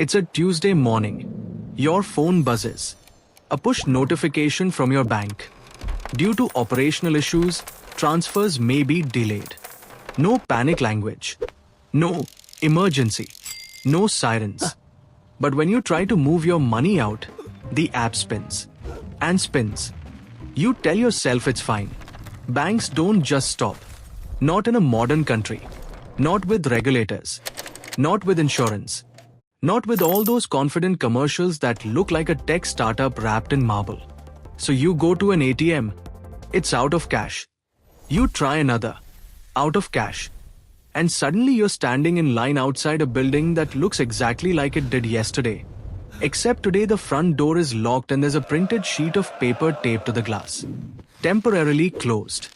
It's a Tuesday morning. Your phone buzzes. A push notification from your bank. Due to operational issues, transfers may be delayed. No panic language. No emergency. No sirens. But when you try to move your money out, the app spins. And spins. You tell yourself it's fine. Banks don't just stop. Not in a modern country. Not with regulators. Not with insurance. Not with all those confident commercials that look like a tech startup wrapped in marble. So you go to an ATM. It's out of cash. You try another. Out of cash. And suddenly you're standing in line outside a building that looks exactly like it did yesterday. Except today the front door is locked and there's a printed sheet of paper taped to the glass. Temporarily closed.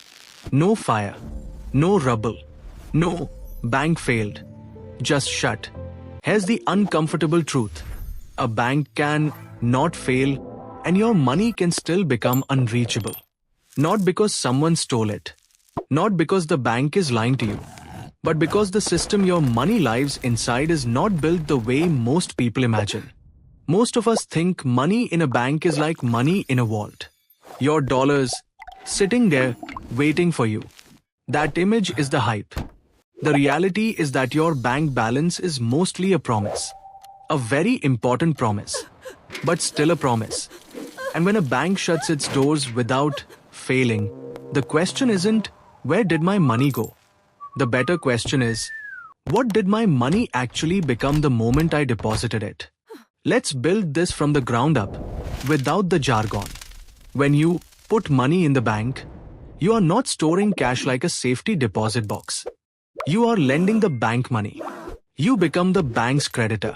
No fire. No rubble. No bank failed. Just shut. Here's the uncomfortable truth. A bank can not fail and your money can still become unreachable. Not because someone stole it. Not because the bank is lying to you. But because the system your money lives inside is not built the way most people imagine. Most of us think money in a bank is like money in a vault. Your dollars sitting there waiting for you. That image is the hype. The reality is that your bank balance is mostly a promise. A very important promise. But still a promise. And when a bank shuts its doors without failing, the question isn't, where did my money go? The better question is, what did my money actually become the moment I deposited it? Let's build this from the ground up, without the jargon. When you put money in the bank, you are not storing cash like a safety deposit box. You are lending the bank money. You become the bank's creditor.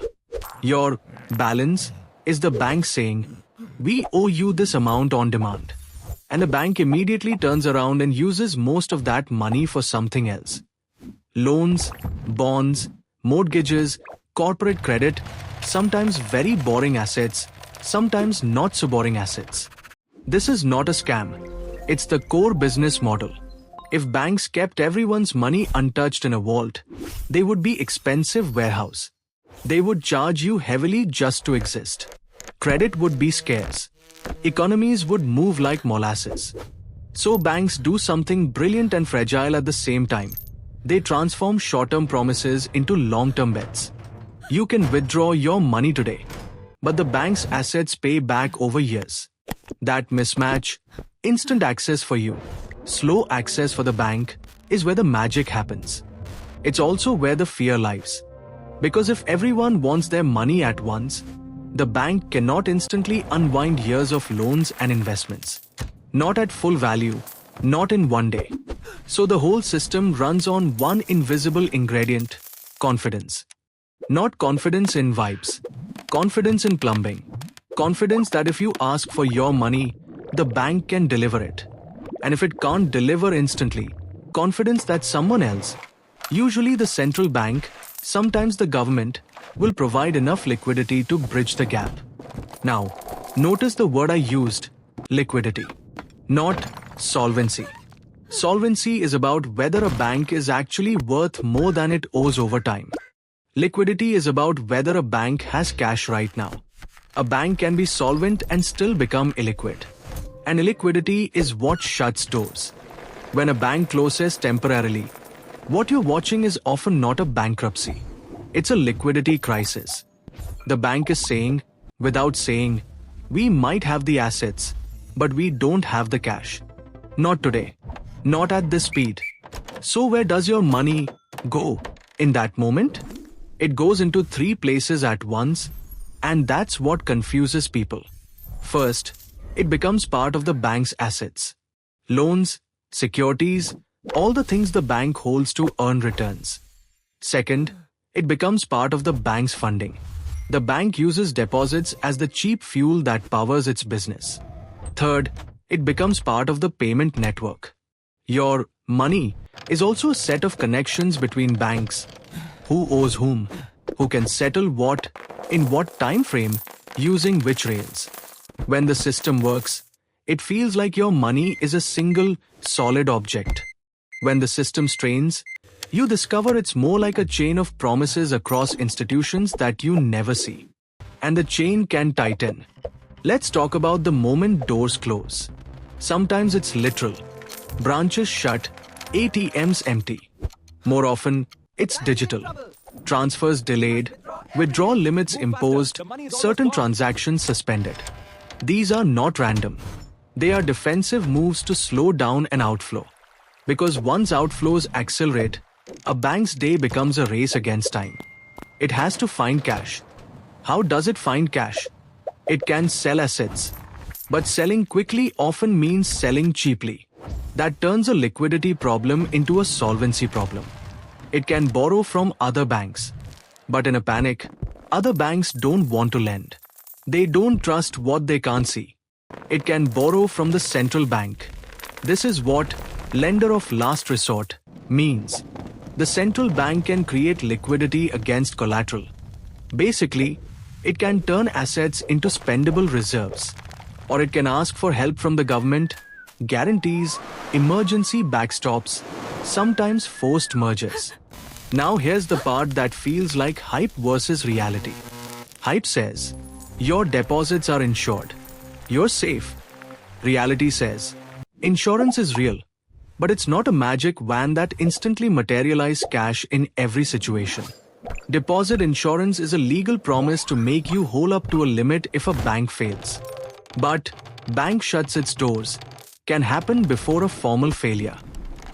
Your balance is the bank saying, we owe you this amount on demand. And the bank immediately turns around and uses most of that money for something else. Loans, bonds, mortgages, corporate credit, sometimes very boring assets, sometimes not so boring assets. This is not a scam. It's the core business model. If banks kept everyone's money untouched in a vault, they would be expensive warehouse. They would charge you heavily just to exist. Credit would be scarce. Economies would move like molasses. So banks do something brilliant and fragile at the same time. They transform short-term promises into long-term bets. You can withdraw your money today, but the bank's assets pay back over years. That mismatch, instant access for you, slow access for the bank, is where the magic happens. It's also where the fear lies. Because if everyone wants their money at once, the bank cannot instantly unwind years of loans and investments. Not at full value, not in one day. So the whole system runs on one invisible ingredient, confidence. Not confidence in vibes, confidence in plumbing. Confidence that if you ask for your money, the bank can deliver it. And if it can't deliver instantly, confidence that someone else, usually the central bank, sometimes the government, will provide enough liquidity to bridge the gap. Now, notice the word I used, liquidity, not solvency. Solvency is about whether a bank is actually worth more than it owes over time. Liquidity is about whether a bank has cash right now. A bank can be solvent and still become illiquid. And illiquidity is what shuts doors. When a bank closes temporarily, what you're watching is often not a bankruptcy. It's a liquidity crisis. The bank is saying, without saying, we might have the assets, but we don't have the cash. Not today. Not at this speed. So where does your money go in that moment? It goes into 3 places at once, and that's what confuses people. First, it becomes part of the bank's assets. Loans, securities, all the things the bank holds to earn returns. Second, it becomes part of the bank's funding. The bank uses deposits as the cheap fuel that powers its business. Third, it becomes part of the payment network. Your money is also a set of connections between banks. Who owes whom? Who can settle what, in what time frame, using which rails? When the system works, it feels like your money is a single, solid object. When the system strains, You discover it's more like a chain of promises across institutions that you never see. And the chain can tighten. Let's talk about the moment doors close. Sometimes it's literal. Branches shut, ATMs empty. More often, it's digital. Transfers delayed, withdrawal limits imposed, certain transactions suspended. These are not random. They are defensive moves to slow down an outflow. Because once outflows accelerate, a bank's day becomes a race against time. It has to find cash. How does it find cash? It can sell assets. But selling quickly often means selling cheaply. That turns a liquidity problem into a solvency problem. It can borrow from other banks. But in a panic, other banks don't want to lend. They don't trust what they can't see. It can borrow from the central bank. This is what lender of last resort means. The central bank can create liquidity against collateral. Basically, it can turn assets into spendable reserves. Or it can ask for help from the government, guarantees, emergency backstops, sometimes forced mergers. Now here's the part that feels like hype versus reality. Hype says, your deposits are insured. You're safe. Reality says, insurance is real, but it's not a magic wand that instantly materializes cash in every situation. Deposit insurance is a legal promise to make you whole up to a limit if a bank fails. But bank shuts its doors can happen before a formal failure.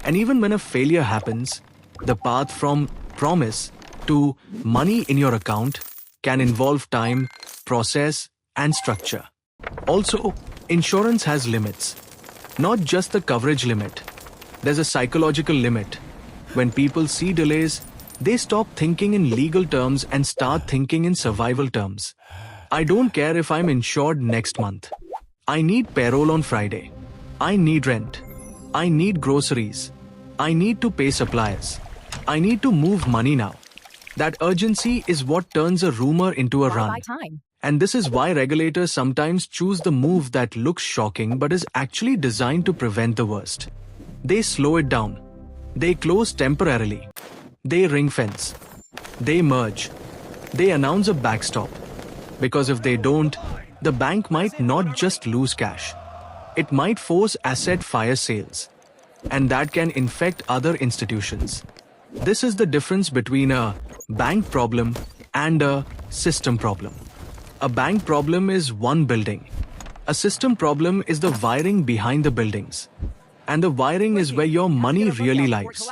And even when a failure happens, the path from promise to money in your account can involve time, process, and structure. Also, insurance has limits. Not just the coverage limit. There's a psychological limit. When people see delays, they stop thinking in legal terms and start thinking in survival terms. I don't care if I'm insured next month. I need payroll on Friday. I need rent. I need groceries. I need to pay suppliers. I need to move money now. That urgency is what turns a rumor into a run. And this is why regulators sometimes choose the move that looks shocking but is actually designed to prevent the worst. They slow it down. They close temporarily. They ring fence. They merge. They announce a backstop. Because if they don't, the bank might not just lose cash. It might force asset fire sales. And that can infect other institutions. This is the difference between a bank problem and a system problem. A bank problem is one building. A system problem is the wiring behind the buildings. And the wiring is where your money really lies.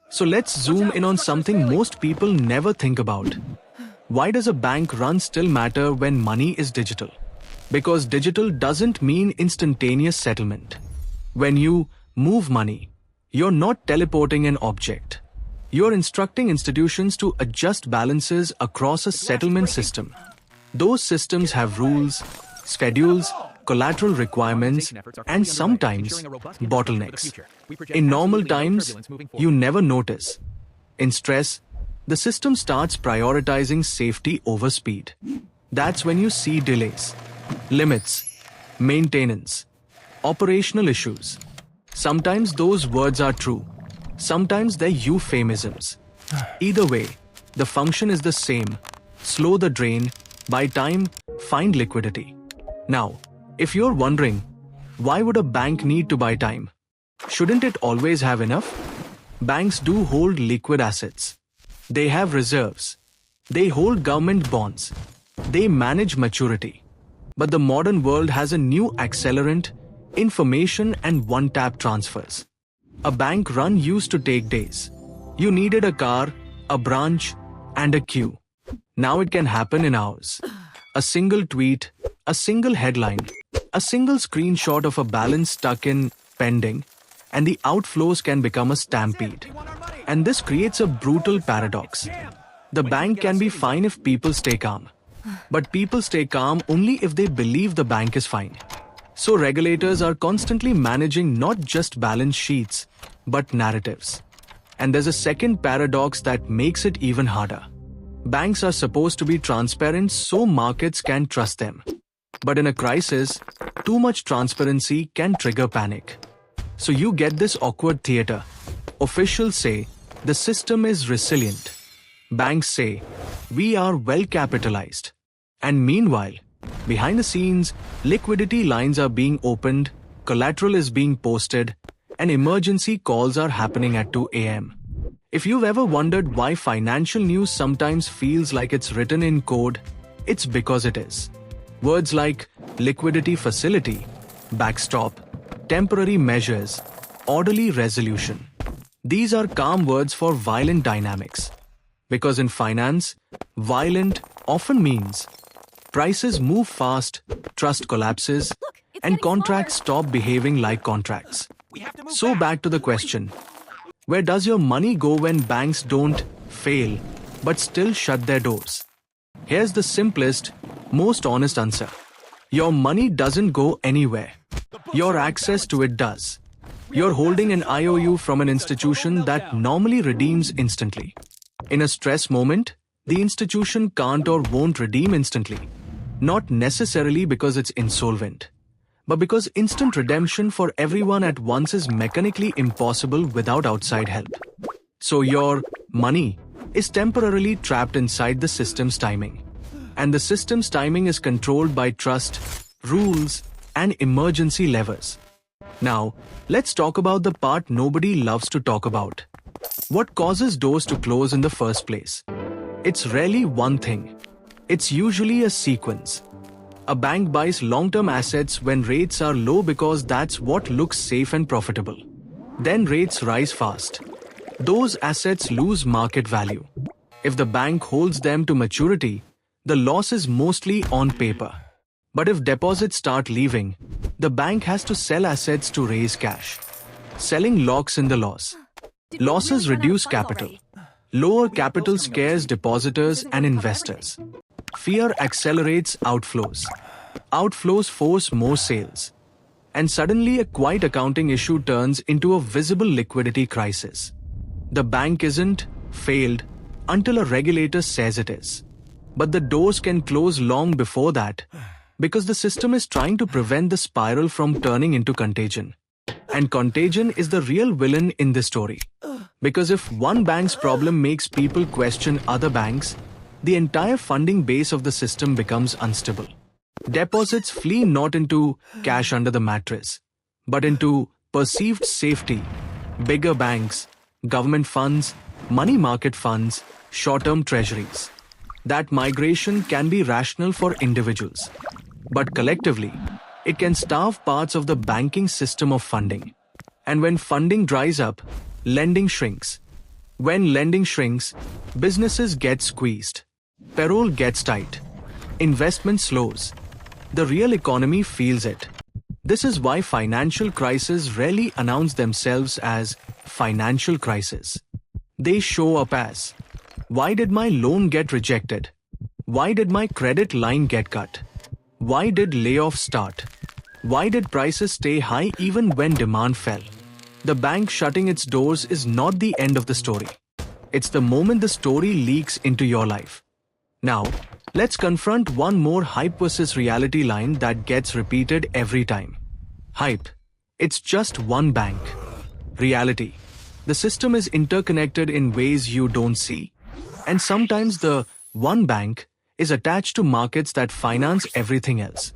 So let's zoom in on something most people never think about. Why does a bank run still matter when money is digital? Because digital doesn't mean instantaneous settlement. When you move money, you're not teleporting an object. You're instructing institutions to adjust balances across a settlement system. Those systems have rules, schedules, collateral requirements, and sometimes bottlenecks. In normal times, you never notice. In stress, the system starts prioritizing safety over speed. That's when you see delays, limits, maintenance, operational issues. Sometimes those words are true. Sometimes they're euphemisms. Either way, the function is the same. Slow the drain, buy time, find liquidity. Now, if you're wondering, why would a bank need to buy time? Shouldn't it always have enough? Banks do hold liquid assets. They have reserves. They hold government bonds. They manage maturity. But the modern world has a new accelerant, information and one-tap transfers. A bank run used to take days. You needed a car, a branch, and a queue. Now it can happen in hours. A single tweet, a single headline, a single screenshot of a balance stuck in pending, and the outflows can become a stampede. And this creates a brutal paradox. The bank can be fine if people stay calm. But people stay calm only if they believe the bank is fine. So regulators are constantly managing not just balance sheets, but narratives. And there's a second paradox that makes it even harder. Banks are supposed to be transparent so markets can trust them. But in a crisis, too much transparency can trigger panic. So you get this awkward theater. Officials say, The system is resilient. Banks say, we are well capitalized. And meanwhile, behind the scenes, liquidity lines are being opened, collateral is being posted, and emergency calls are happening at 2 a.m. If you've ever wondered why financial news sometimes feels like it's written in code, it's because it is. Words like liquidity facility, backstop, temporary measures, orderly resolution. These are calm words for violent dynamics. Because in finance, violent often means prices move fast, trust collapses, and contracts stop behaving like contracts. So back to the question, where does your money go when banks don't fail but still shut their doors? Here's the simplest, most honest answer. Your money doesn't go anywhere. Your access to it does. You're holding an IOU from an institution that normally redeems instantly. In a stress moment, the institution can't or won't redeem instantly. Not necessarily because it's insolvent, but because instant redemption for everyone at once is mechanically impossible without outside help. So your money is temporarily trapped inside the system's timing. And the system's timing is controlled by trust, rules, and emergency levers. Now, let's talk about the part nobody loves to talk about. What causes doors to close in the first place? It's rarely one thing. It's usually a sequence. A bank buys long-term assets when rates are low because that's what looks safe and profitable. Then rates rise fast. Those assets lose market value. If the bank holds them to maturity, the loss is mostly on paper. But if deposits start leaving, the bank has to sell assets to raise cash. Selling locks in the loss. Losses reduce capital. Lower capital scares depositors and investors. Fear accelerates outflows. Outflows force more sales. And suddenly a quiet accounting issue turns into a visible liquidity crisis. The bank isn't failed until a regulator says it is. But the doors can close long before that, because the system is trying to prevent the spiral from turning into contagion. And contagion is the real villain in this story. Because if one bank's problem makes people question other banks, the entire funding base of the system becomes unstable. Deposits flee not into cash under the mattress, but into perceived safety, bigger banks, government funds, money market funds, short-term treasuries. That migration can be rational for individuals. But collectively, it can starve parts of the banking system of funding. And when funding dries up, lending shrinks. When lending shrinks, businesses get squeezed. Payroll gets tight. Investment slows. The real economy feels it. This is why financial crises rarely announce themselves as financial crisis. They show up as, why did my loan get rejected? Why did my credit line get cut? Why did layoffs start? Why did prices stay high even when demand fell? The bank shutting its doors is not the end of the story. It's the moment the story leaks into your life. Now, let's confront one more hype versus reality line that gets repeated every time. Hype. It's just one bank. Reality. The system is interconnected in ways you don't see. And sometimes the one bank is attached to markets that finance everything else.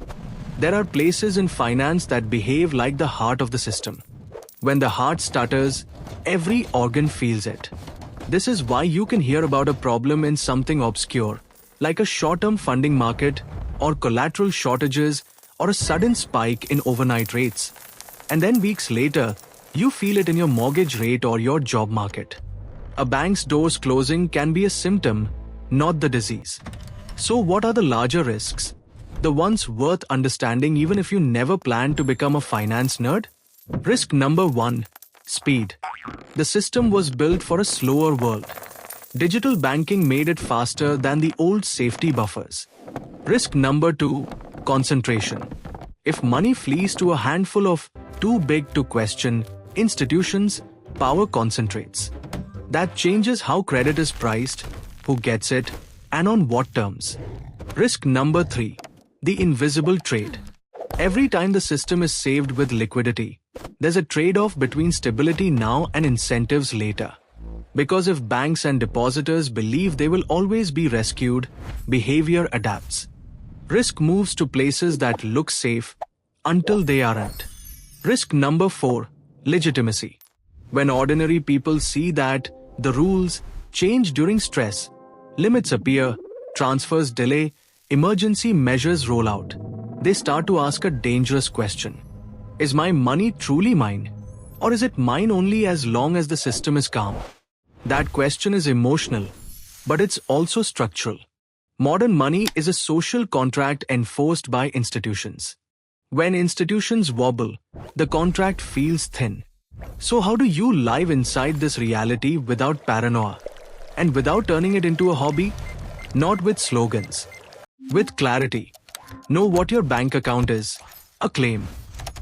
There are places in finance that behave like the heart of the system. When the heart stutters, every organ feels it. This is why you can hear about a problem in something obscure, like a short-term funding market, or collateral shortages, or a sudden spike in overnight rates. And then weeks later, you feel it in your mortgage rate or your job market. A bank's doors closing can be a symptom, not the disease. So what are the larger risks? The ones worth understanding even if you never plan to become a finance nerd? Risk number 1. Speed. The system was built for a slower world. Digital banking made it faster than the old safety buffers. Risk number 2. Concentration. If money flees to a handful of too big to question institutions, power concentrates. That changes how credit is priced, who gets it, and on what terms. Risk number 3. The invisible trade. Every time the system is saved with liquidity, there's a trade-off between stability now and incentives later. Because if banks and depositors believe they will always be rescued, behavior adapts. Risk moves to places that look safe until they aren't. Risk number 4, legitimacy. When ordinary people see that the rules change during stress, limits appear, transfers delay, emergency measures roll out, they start to ask a dangerous question. Is my money truly mine? Or is it mine only as long as the system is calm? That question is emotional, but it's also structural. Modern money is a social contract enforced by institutions. When institutions wobble, the contract feels thin. So how do you live inside this reality without paranoia? And without turning it into a hobby? Not with slogans. With clarity. Know what your bank account is. A claim.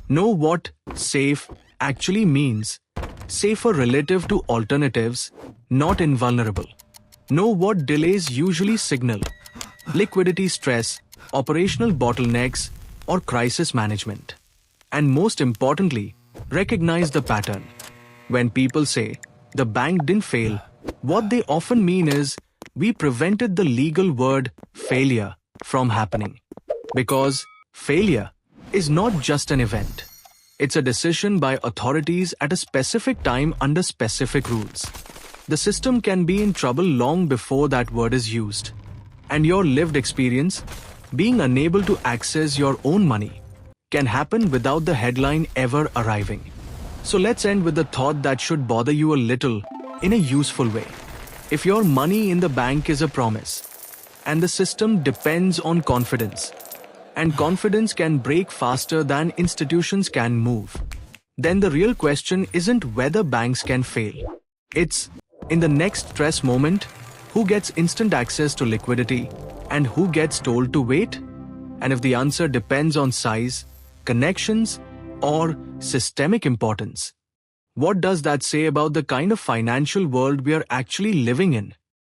Know what safe actually means. Safer relative to alternatives, not invulnerable. Know what delays usually signal. Liquidity stress, operational bottlenecks, or crisis management. And most importantly, recognize the pattern. When people say, the bank didn't fail, what they often mean is, we prevented the legal word failure from happening. Because failure is not just an event. It's a decision by authorities at a specific time under specific rules. The system can be in trouble long before that word is used. And your lived experience, being unable to access your own money, can happen without the headline ever arriving. So let's end with the thought that should bother you a little in a useful way. If your money in the bank is a promise, and the system depends on confidence, and confidence can break faster than institutions can move, then the real question isn't whether banks can fail. It's, in the next stress moment, who gets instant access to liquidity and who gets told to wait? And if the answer depends on size, connections, or systemic importance, what does that say about the kind of financial world we are actually living in?